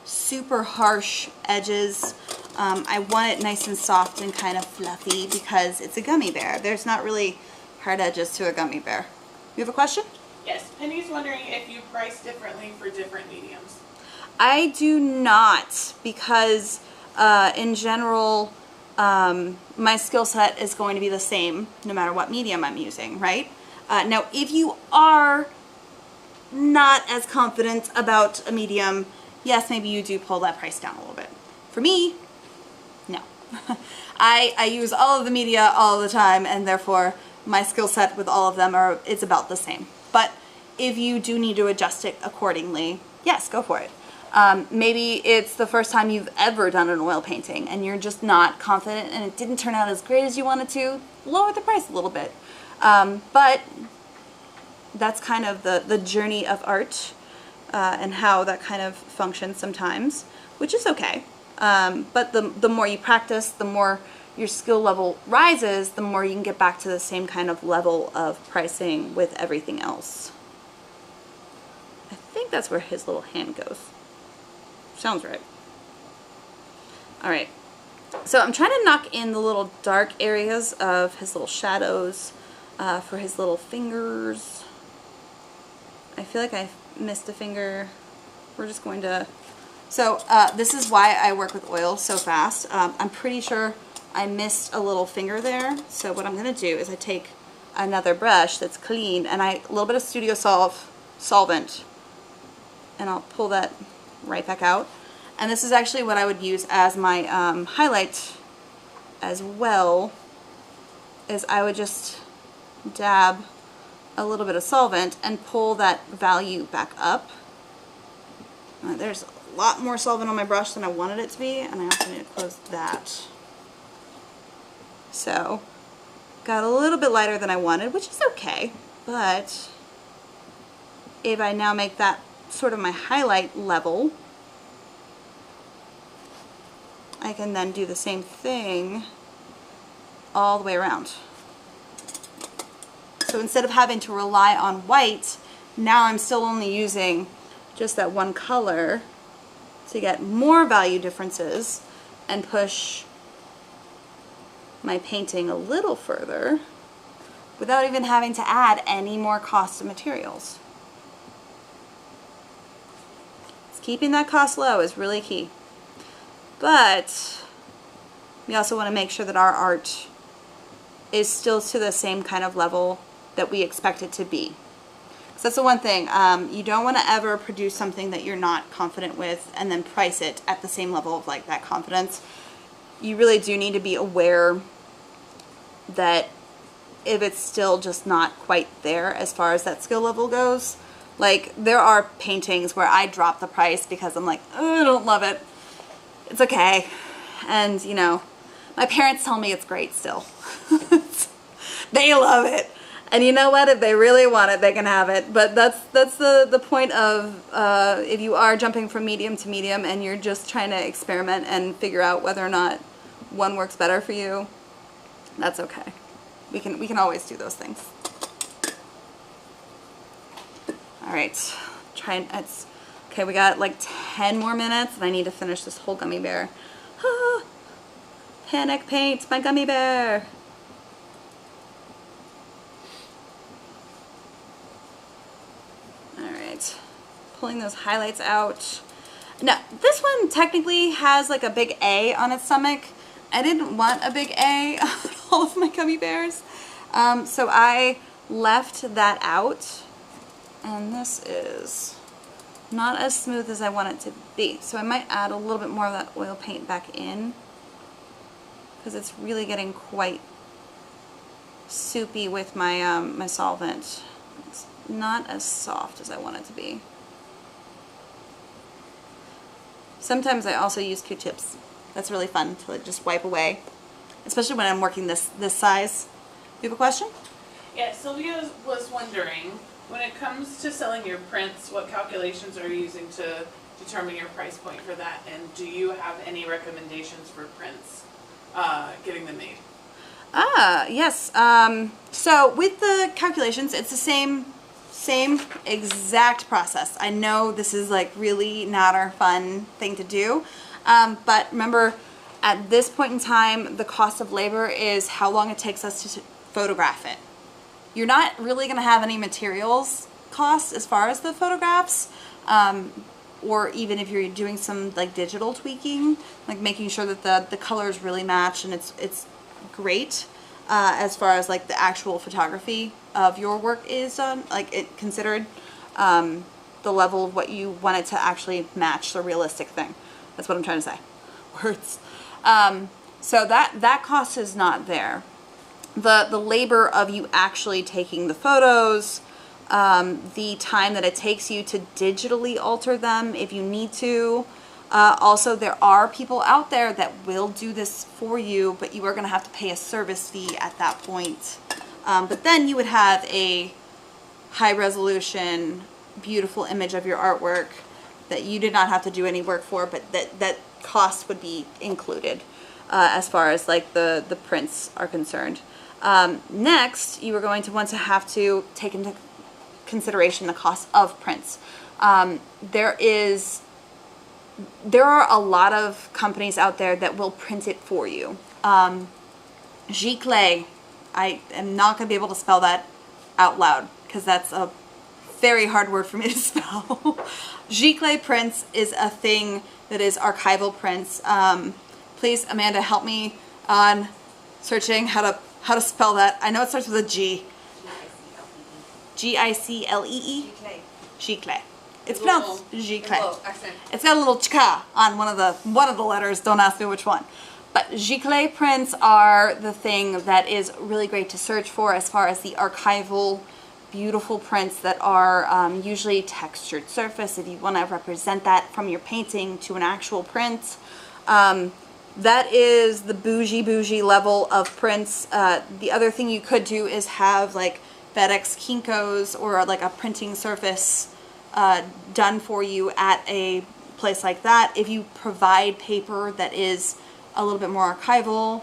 super harsh edges. I want it nice and soft and kind of fluffy because it's a gummy bear. There's not really hard edges to a gummy bear. You have a question? Yes, Penny's wondering if you price differently for different mediums. I do not, because in general, my skill set is going to be the same no matter what medium I'm using, right? Now, if you are not as confident about a medium, yes, maybe you do pull that price down a little bit. For me, no. I use all of the media all the time, and therefore my skill set with all of them is about the same. But if you do need to adjust it accordingly, yes, go for it. Maybe it's the first time you've ever done an oil painting and you're just not confident and it didn't turn out as great as you wanted to, lower the price a little bit. But that's kind of the journey of art and how that kind of functions sometimes, which is okay. But the more you practice, the more your skill level rises, the more you can get back to the same kind of level of pricing with everything else. I think that's where his little hand goes. Sounds right. All right. So I'm trying to knock in the little dark areas of his little shadows for his little fingers. I feel like I missed a finger. We're just going to... So this is why I work with oil so fast. I'm pretty sure I missed a little finger there. So what I'm going to do is I take another brush that's clean and a little bit of Studio solvent, and I'll pull that right back out. And this is actually what I would use as my highlight as well, is I would just dab a little bit of solvent and pull that value back up. There's a lot more solvent on my brush than I wanted it to be, and I also need to close that. So, got a little bit lighter than I wanted, which is okay, but if I now make that sort of my highlight level, I can then do the same thing all the way around. So instead of having to rely on white, now I'm still only using just that one color to get more value differences and push my painting a little further without even having to add any more cost of materials. Keeping that cost low is really key. But we also want to make sure that our art is still to the same kind of level that we expect it to be. So that's the one thing. You don't want to ever produce something that you're not confident with and then price it at the same level of like that confidence. You really do need to be aware that if it's still just not quite there as far as that skill level goes. Like, there are paintings where I drop the price because I'm like, oh, I don't love it. It's okay. And, you know, my parents tell me it's great still. They love it. And you know what? If they really want it, they can have it. But that's the point of if you are jumping from medium to medium and you're just trying to experiment and figure out whether or not one works better for you, that's okay. We can always do those things. All right, okay, we got like 10 more minutes and I need to finish this whole gummy bear. Ah, panic paint, my gummy bear. All right, pulling those highlights out. Now, this one technically has like a big A on its stomach. I didn't want a big A on all of my gummy bears, so I left that out. And this is not as smooth as I want it to be. So I might add a little bit more of that oil paint back in because it's really getting quite soupy with my, my solvent. It's not as soft as I want it to be. Sometimes I also use Q-tips. That's really fun to just wipe away, especially when I'm working this size. You have a question? Yeah, Sylvia was wondering, when it comes to selling your prints, what calculations are you using to determine your price point for that? And do you have any recommendations for prints, getting them made? Yes. So with the calculations, it's the same exact process. I know this is like really not our fun thing to do, but remember, at this point in time, the cost of labor is how long it takes us to photograph it. You're not really going to have any materials costs as far as the photographs, or even if you're doing some like digital tweaking, like making sure that the colors really match and it's great as far as like the actual photography of your work is done, like it considered the level of what you want it to actually match the realistic thing. That's what I'm trying to say. Words. So that cost is not there. The labor of you actually taking the photos, the time that it takes you to digitally alter them if you need to. Also, there are people out there that will do this for you, but you are going to have to pay a service fee at that point. But then you would have a high resolution, beautiful image of your artwork that you did not have to do any work for, but that cost would be included as far as like the prints are concerned. Next, you are going to want to have to take into consideration the cost of prints. There are a lot of companies out there that will print it for you. Giclée, I am not going to be able to spell that out loud because that's a very hard word for me to spell. Giclée prints is a thing that is archival prints. Please, Amanda, help me on searching how to spell that. I know it starts with a G. Giclee. Giclée. It's pronounced Giclée. It's got a little chka on one of the letters. Don't ask me which one. But Giclée prints are the thing that is really great to search for as far as the archival, beautiful prints that are usually textured surface. If you want to represent that from your painting to an actual print, that is the bougie level of prints. The other thing you could do is have like FedEx Kinkos or like a printing surface done for you at a place like that. If you provide paper that is a little bit more archival,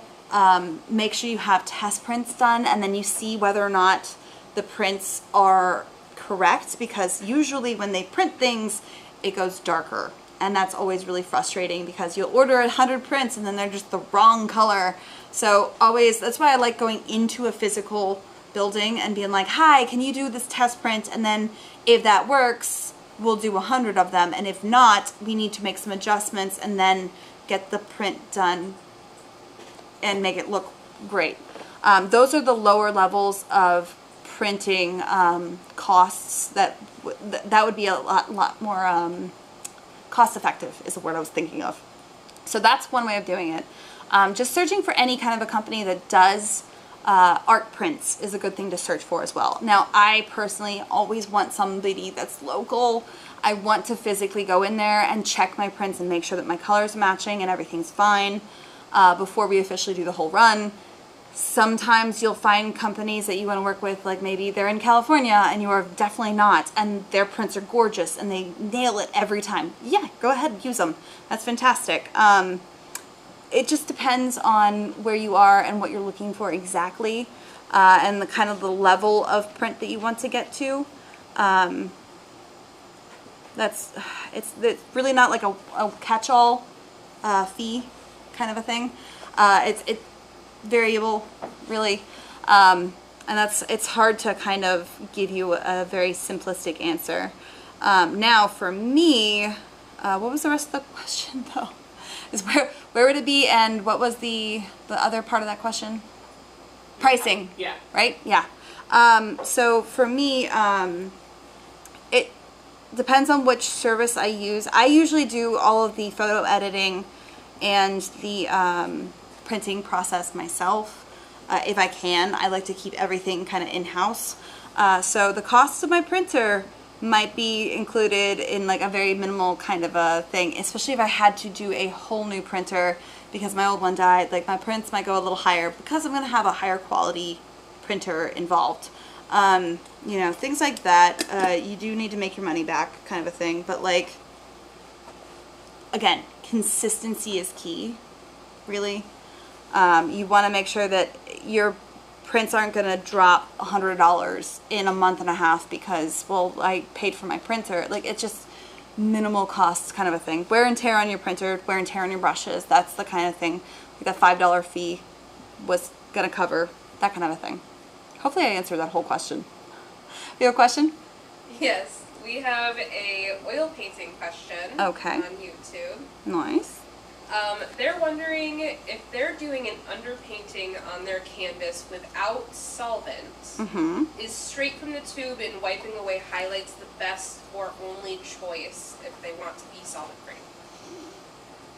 make sure you have test prints done and then you see whether or not the prints are correct, because usually when they print things it goes darker, and that's always really frustrating because you'll order 100 prints and then they're just the wrong color. So always, that's why I like going into a physical building and being like, hi, can you do this test print, and then if that works we'll do 100 of them, and if not we need to make some adjustments and then get the print done and make it look great. Those are the lower levels of printing costs that would be a lot more cost effective is the word I was thinking of. So that's one way of doing it. Just searching for any kind of a company that does art prints is a good thing to search for as well. Now, I personally always want somebody that's local. I want to physically go in there and check my prints and make sure that my colors are matching and everything's fine before we officially do the whole run. Sometimes you'll find companies that you want to work with, like maybe they're in California and you are definitely not, and their prints are gorgeous and they nail it every time. Yeah, go ahead and use them. That's fantastic. It just depends on where you are and what you're looking for exactly, and the kind of the level of print that you want to get to. It's really not like a catch-all fee kind of a thing. It's variable, really, and it's hard to kind of give you a very simplistic answer. Now, for me, what was the rest of the question though? Is where would it be, and what was the other part of that question? Pricing. Yeah. Right? Yeah. So for me, it depends on which service I use. I usually do all of the photo editing and the printing process myself. If I can, I like to keep everything kind of in-house. So the cost of my printer might be included in like a very minimal kind of a thing, especially if I had to do a whole new printer because my old one died. Like, my prints might go a little higher because I'm going to have a higher quality printer involved. You know, things like that. You do need to make your money back kind of a thing, but like, again, consistency is key, really. You want to make sure that your prints aren't going to drop $100 in a month and a half because, well, I paid for my printer. Like, it's just minimal costs kind of a thing. Wear and tear on your printer, wear and tear on your brushes. That's the kind of thing like that $5 fee was going to cover, that kind of a thing. Hopefully I answered that whole question. You have a question? Yes, we have a oil painting question on YouTube. Nice. They're wondering if they're doing an underpainting on their canvas without solvent, is straight from the tube and wiping away highlights the best or only choice if they want to be solvent-free?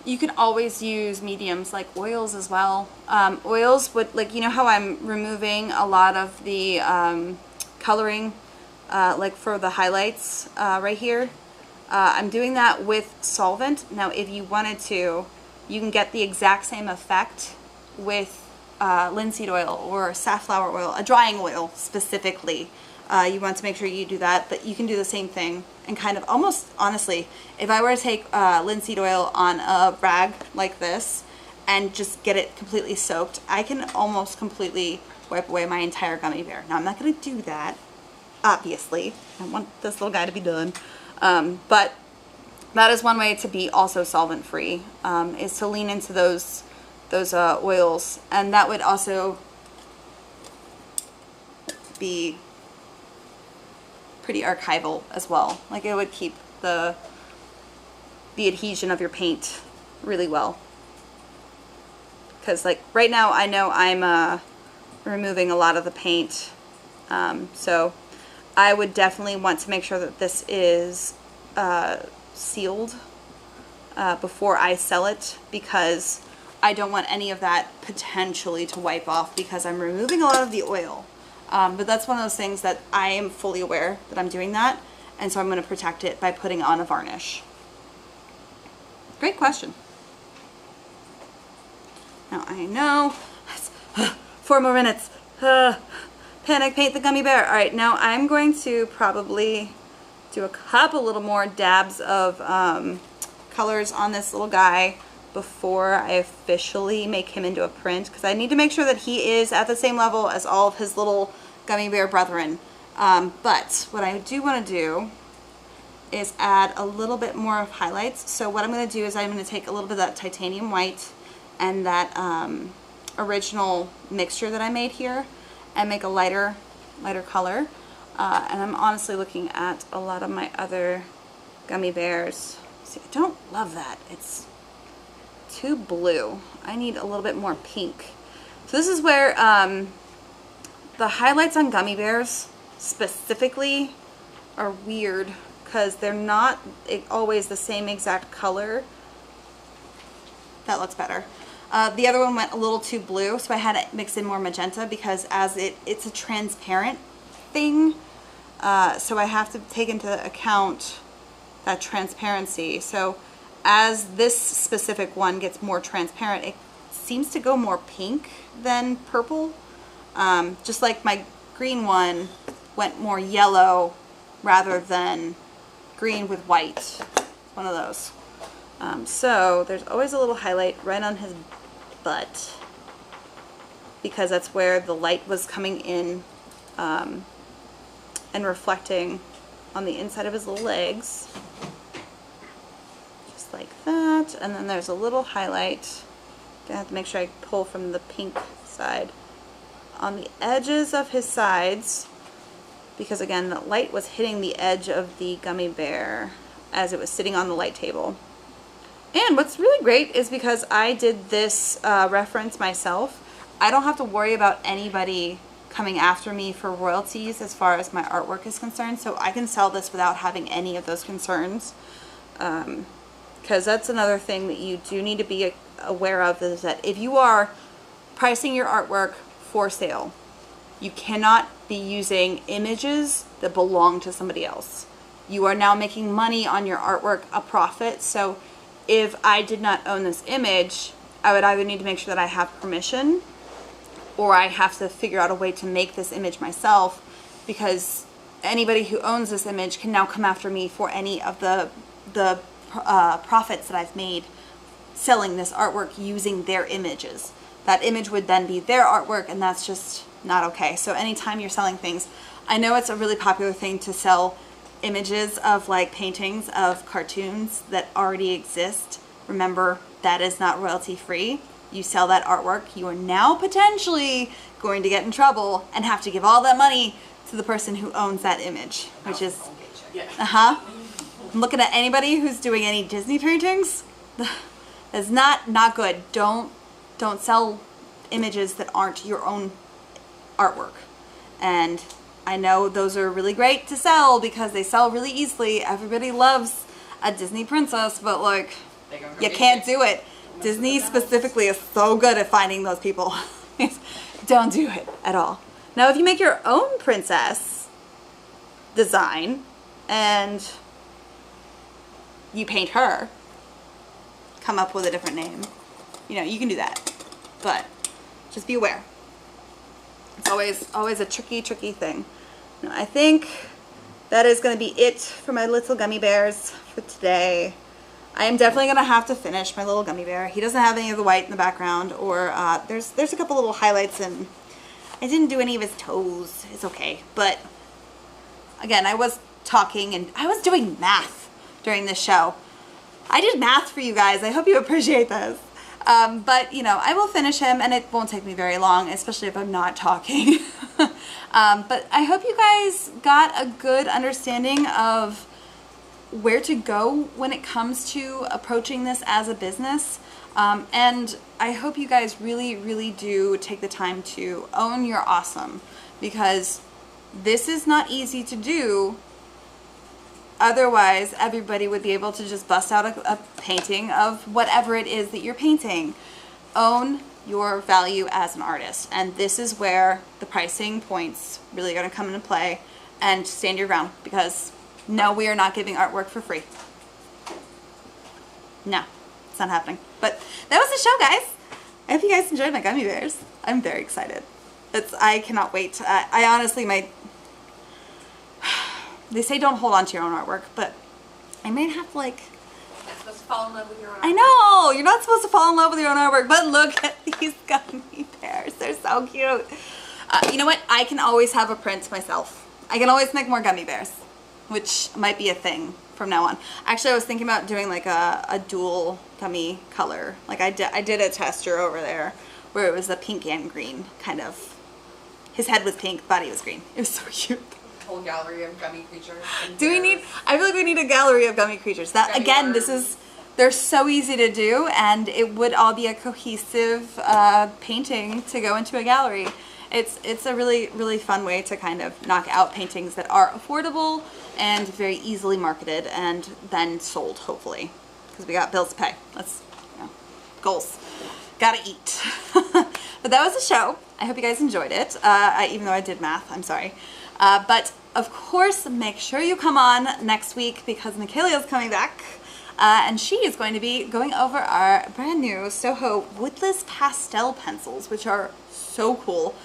You can always use mediums like oils as well. Oils would, like, you know how I'm removing a lot of the coloring, like for the highlights right here? I'm doing that with solvent. Now, if you wanted to, you can get the exact same effect with linseed oil or safflower oil, a drying oil specifically. you want to make sure you do that, but you can do the same thing and kind of almost, honestly, if I were to take linseed oil on a rag like this and just get it completely soaked, I can almost completely wipe away my entire gummy bear. Now, I'm not going to do that, obviously. I want this little guy to be done. But that is one way to be also solvent free, is to lean into those oils, and that would also be pretty archival as well. Like, it would keep the adhesion of your paint really well. Because like right now I know I'm removing a lot of the paint, so I would definitely want to make sure that this is sealed before I sell it, because I don't want any of that potentially to wipe off because I'm removing a lot of the oil. But that's one of those things that I am fully aware that I'm doing that, and so I'm going to protect it by putting on a varnish. Great question. Now I know, 4 more minutes. Panic paint the gummy bear. Alright, now I'm going to probably do a couple little more dabs of colors on this little guy before I officially make him into a print, because I need to make sure that he is at the same level as all of his little gummy bear brethren. But what I do want to do is add a little bit more of highlights. So what I'm going to do is I'm going to take a little bit of that titanium white and that original mixture that I made here and make a lighter color. And I'm honestly looking at a lot of my other gummy bears. See, I don't love that. It's too blue. I need a little bit more pink. So this is where the highlights on gummy bears specifically are weird, because they're not always the same exact color. That looks better. The other one went a little too blue, so I had it mix in more magenta, because as it's a transparent thing, so I have to take into account that transparency. So as this specific one gets more transparent, it seems to go more pink than purple. Just like my green one went more yellow rather than green with white. One of those. So there's always a little highlight right on his butt, because that's where the light was coming in and reflecting on the inside of his little legs. Just like that. And then there's a little highlight. Gonna have to make sure I pull from the pink side on the edges of his sides, because again, the light was hitting the edge of the gummy bear as it was sitting on the light table. And what's really great is because I did this reference myself, I don't have to worry about anybody coming after me for royalties as far as my artwork is concerned, so I can sell this without having any of those concerns. Because that's another thing that you do need to be aware of, is that if you are pricing your artwork for sale, you cannot be using images that belong to somebody else. You are now making money on your artwork, a profit. So if I did not own this image, I would either need to make sure that I have permission, or I have to figure out a way to make this image myself, because anybody who owns this image can now come after me for any of the profits that I've made selling this artwork using their images. That image would then be their artwork, and that's just not okay. So anytime you're selling things, I know it's a really popular thing to sell images of like paintings of cartoons that already exist. Remember, that is not royalty free. You sell that artwork, you are now potentially going to get in trouble and have to give all that money to the person who owns that image, which is, I'm looking at anybody who's doing any Disney paintings. That's not good. Don't sell images that aren't your own artwork. And I know those are really great to sell because they sell really easily. Everybody loves a Disney princess, but like, you can't do it. Disney specifically is so good at finding those people. Don't do it at all. Now, if you make your own princess design and you paint her, come up with a different name, you know, you can do that. But just be aware. It's always a tricky thing. No, I think that is going to be it for my little gummy bears for today. I am definitely going to have to finish my little gummy bear. He doesn't have any of the white in the background, or there's a couple little highlights, and I didn't do any of his toes. It's okay. But again, I was talking and I was doing math during this show. I did math for you guys. I hope you appreciate this. But, you know, I will finish him, and it won't take me very long, especially if I'm not talking. But I hope you guys got a good understanding of where to go when it comes to approaching this as a business. And I hope you guys really, really do take the time to own your awesome, because this is not easy to do. Otherwise, everybody would be able to just bust out a painting of whatever it is that you're painting. Own your value as an artist. And this is where the pricing points really are going to come into play, and stand your ground, because no, we are not giving artwork for free. No, it's not happening. But that was the show, guys. I hope you guys enjoyed my gummy bears. I'm very excited. I cannot wait. I honestly might... They say don't hold on to your own artwork, but I may have to, like... You're not supposed to fall in love with your own artwork. I know! You're not supposed to fall in love with your own artwork, but look at these gummy bears. They're so cute. You know what? I can always have a print myself. I can always make more gummy bears, which might be a thing from now on. Actually, I was thinking about doing like a dual gummy color. Like I did a tester over there where it was a pink and green kind of. His head was pink, body was green. It was so cute. Whole gallery of gummy creatures. Do we need, I feel like we need a gallery of gummy creatures. That Gummy again, worms. they're so easy to do, and it would all be a cohesive painting to go into a gallery. It's a really, really fun way to kind of knock out paintings that are affordable and very easily marketed and then sold, hopefully, because we got bills to pay. Let's, you know, goals. Gotta eat. But that was the show. I hope you guys enjoyed it, even though I did math. I'm sorry. But of course, make sure you come on next week, because Michaela is coming back, and she is going to be going over our brand new Soho woodless pastel pencils, which are so cool.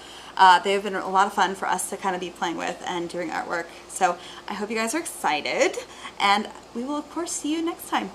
They have been a lot of fun for us to kind of be playing with and doing artwork. So I hope you guys are excited, and we will of course see you next time.